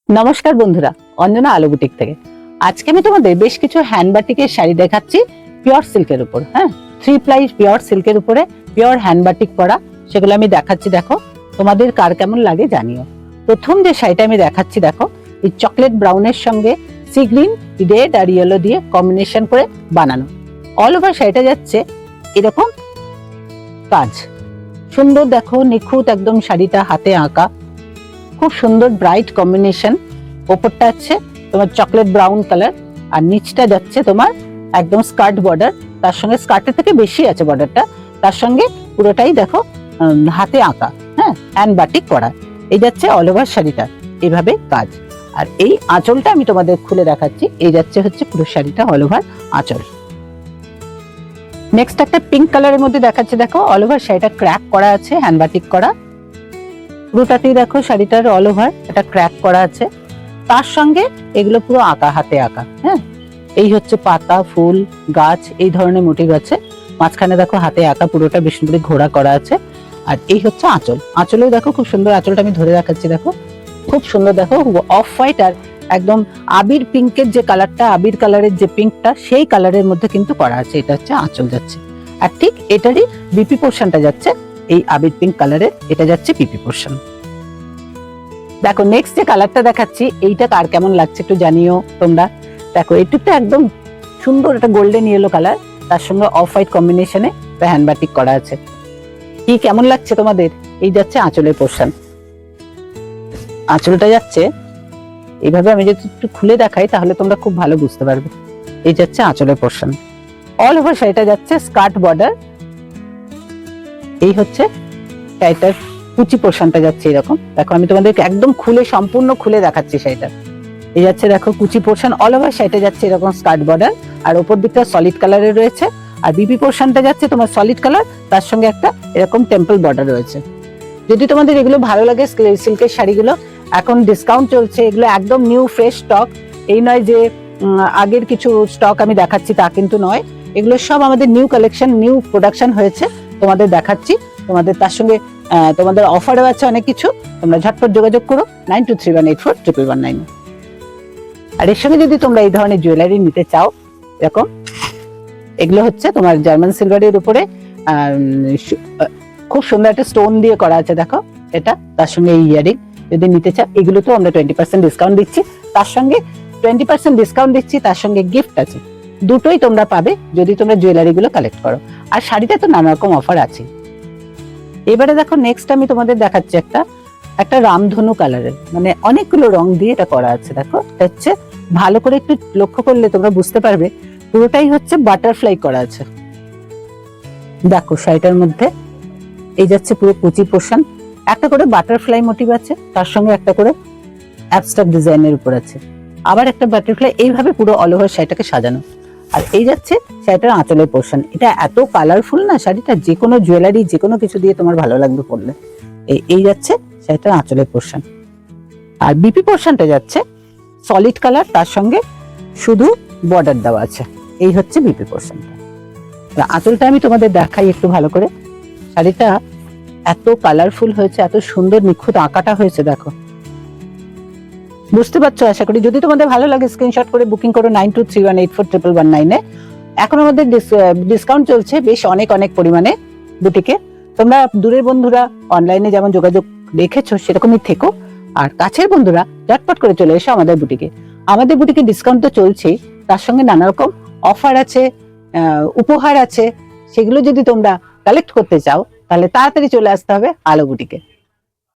নমস্কার বন্ধুরা, অঞ্জনা আলো বুটিক থেকে আজকে আমি তোমাদের বেশ কিছু হ্যান্ড বাটিকের শাড়ি দেখাচ্ছি পিওর সিল্কের উপর। হ্যাঁ, 3 প্লাই পিওর সিল্কের উপরে পিওর হ্যান্ড বাটিক করা, সেগুলো আমি দেখাচ্ছি। দেখো তোমাদের কার কেমন লাগে জানিও। প্রথম যে শাড়িটা আমি দেখাচ্ছি দেখো, এই চকলেট ব্রাউনের সঙ্গে সি গ্রিন, রেড আর ইয়েলো দিয়ে কম্বিনেশন করে বানানো। অল ওভার শাড়িটা যাচ্ছে এরকম কাজ, সুন্দর দেখো, নিখুঁত একদম শাড়িটা, হাতে আঁকা, খুব সুন্দর ব্রাইট কম্বিনেশন। ওপরটা আছে তোমার চকলেট ব্রাউন কালার, আর নিচটা যাচ্ছে তোমার একদম স্কার্ট বর্ডার, তার সঙ্গে স্কার্টের থেকে বেশি আছে বর্ডারটা, তার সঙ্গে পুরোটাই দেখো হাতে আঁকা, হ্যাঁ, হ্যান্ড বাটিক করা। এই যাচ্ছে অল ওভার শাড়িটা এইভাবে কাজ। আর এই আঁচলটা আমি তোমাদের খুলে দেখাচ্ছি, এই যাচ্ছে হচ্ছে পুরো শাড়িটা অল ওভার আঁচল। নেক্সট একটা পিঙ্ক কালারের মধ্যে দেখাচ্ছে, দেখো অল ওভার শাড়িটা ক্র্যাক করা আছে, হ্যান্ড বাটিক করা পুরোটাতেই। দেখো শাড়িটার অল ওভার এটা ক্র্যাক করা আছে, তার সঙ্গে এগুলো পুরো আঁকা, হাতে আঁকা। হ্যাঁ, এই হচ্ছে পাতা, ফুল, গাছ, এই ধরনের মোটিভ আছে। মাঝখানে দেখো হাতে আঁকা পুরোটা বিষ্ণুপুরি ঘোড়া করা আছে। আর এই হচ্ছে আঁচল, আঁচলেও দেখো খুব সুন্দর, আঁচলটা আমি ধরে দেখাচ্ছি, দেখো খুব সুন্দর। দেখো অফ হোয়াইট আর একদম আবির পিঙ্কের যে কালারটা, আবির কালারের যে পিঙ্কটা, সেই কালারের মধ্যে কিন্তু করা আছে। এটা হচ্ছে আঁচল যাচ্ছে, আর ঠিক এটারই বিপি পোর্শনটা যাচ্ছে এই আবির পিঙ্ক কালারের, এটা যাচ্ছে পিপি পোর্শন। দেখো নেক্সট যে কালারটা দেখাচ্ছি, এইটা কার কেমন লাগছে একটু জানিও তোমরা। দেখো এইটুকটা একদম সুন্দর, এটা গোল্ডেন ইয়েলো কালার, তার সঙ্গে অফ হোয়াইট কম্বিনেশনে হ্যান্ড বাটিক করা আছে। কি কেমন লাগছে তোমাদের? এই যাচ্ছে আঁচলের পোর্শন, আঁচলটা যাচ্ছে এইভাবে। আমি যদি একটু খুলে দেখাই তাহলে তোমরা খুব ভালো বুঝতে পারবে। এই যাচ্ছে আঁচলের পোর্শন, অল ওভার শাড়িটা যাচ্ছে স্কার্ট বর্ডার। এই হচ্ছে শাড়িটার কুচি পোর্শনটা যাচ্ছে এরকম। দেখো আমি তোমাদেরকে একদম খুলে, সম্পূর্ণ খুলে দেখাচ্ছি শাড়িটা। এই যাচ্ছে দেখো কুচি পোর্শন, অল ওভার শাড়িটা যাচ্ছে এরকম স্কার্ট বর্ডার, আর ওপর দিকটা সলিড কালারের রয়েছে। আর বিপি পোর্শনটা যাচ্ছে তোমার সলিড কালার, তার সঙ্গে একটা এরকম টেম্পল বর্ডার রয়েছে। যদি তোমাদের এগুলো ভালো লাগে, সিল্কের শাড়িগুলো এখন ডিসকাউন্ট চলছে, এগুলো একদম নিউ ফ্রেশ স্টক। এই নয় যে আগের কিছু স্টক আমি দেখাচ্ছি, তা কিন্তু নয়। এগুলো সব আমাদের নিউ কালেকশন, নিউ প্রোডাকশন হয়েছে, তোমাদের দেখাচ্ছি। তোমাদের তার সঙ্গে তোমাদের অফারও আছে অনেক কিছু। তোমরা ঝটপট যোগাযোগ করো 9231841199। আর এর সঙ্গে যদি তোমরা এই ধরনের জুয়েলারি নিতে চাও, এরকম এগুলো হচ্ছে তোমার জার্মান সিলভারের উপরে খুব সুন্দর একটা স্টোন দিয়ে করা আছে, দেখো এটা, তার সঙ্গে এই ইয়ারিং যদি নিতে চাও, এগুলো তো আমরা 20% ডিসকাউন্ট দিচ্ছি, তার সঙ্গে 20% ডিসকাউন্ট দিচ্ছি, তার সঙ্গে গিফট আছে। দুটোই তোমরা পাবে যদি তোমরা জুয়েলারি গুলো কালেক্ট করো। আর শাড়িতে তো নানা রকম অফার আছে। এবারে দেখো নেক্সট আমি তোমাদের দেখাচ্ছি একটা রামধনু কালারের, মানে অনেকগুলো রং দিয়ে এটা করা আছে। দেখো এটা হচ্ছে, ভালো করে একটু লক্ষ্য করলে তোমরা বুঝতে পারবে, পুরোটাই হচ্ছে বাটারফ্লাই করা আছে। দেখো শাড়িটার মধ্যে এই যাচ্ছে পুরো কুচি পোর্শন, একটা করে বাটারফ্লাই মোটিভ আছে, তার সঙ্গে একটা করে অ্যাবস্ট্রাক্ট ডিজাইনের উপর আছে, আবার একটা বাটারফ্লাই, এইভাবে পুরো অল ওভার শাড়িটাকে সাজানো। আর এই যাচ্ছে শাড়িটার আঁচলের পোর্শন, এটা এত কালারফুল না শাড়িটা, যে কোনো জুয়েলারি, যে কোনো কিছু দিয়ে তোমার ভালো লাগবে পরলে। এই যাচ্ছে শাড়িটার আঁচলের পোর্শন। আর বিপি পোর্শনটা যাচ্ছে সলিড কালার, তার সঙ্গে শুধু বর্ডার দেওয়া আছে। এই হচ্ছে বিপি পোর্শনটা। আঁচলটা আমি তোমাদের দেখাই একটু ভালো করে। শাড়িটা এত কালারফুল হয়েছে, এত সুন্দর নিখুঁত আঁকাটা হয়েছে, দেখো বুঝতে পারছো আশা করি। যদি তোমাদের ভালো লাগে স্ক্রিনশট করে বুকিং করো 9231841199-এ। এখন আমাদের ডিসকাউন্ট চলছে বেশ অনেক পরিমাণে বুটিকে। তোমরা দূরের বন্ধুরা অনলাইনে যেমন যোগাযোগ রেখেছো সেরকমই থেকো, আর কাছের বন্ধুরা ঝটপট করে চলে এসো আমাদের বুটিকে। আমাদের বুটিকে ডিসকাউন্ট তো চলছেই, তার সঙ্গে নানা রকম অফার আছে, উপহার আছে। সেগুলো যদি তোমরা কালেক্ট করতে চাও তাহলে তাড়াতাড়ি চলে আসতে হবে আলো বুটিকে।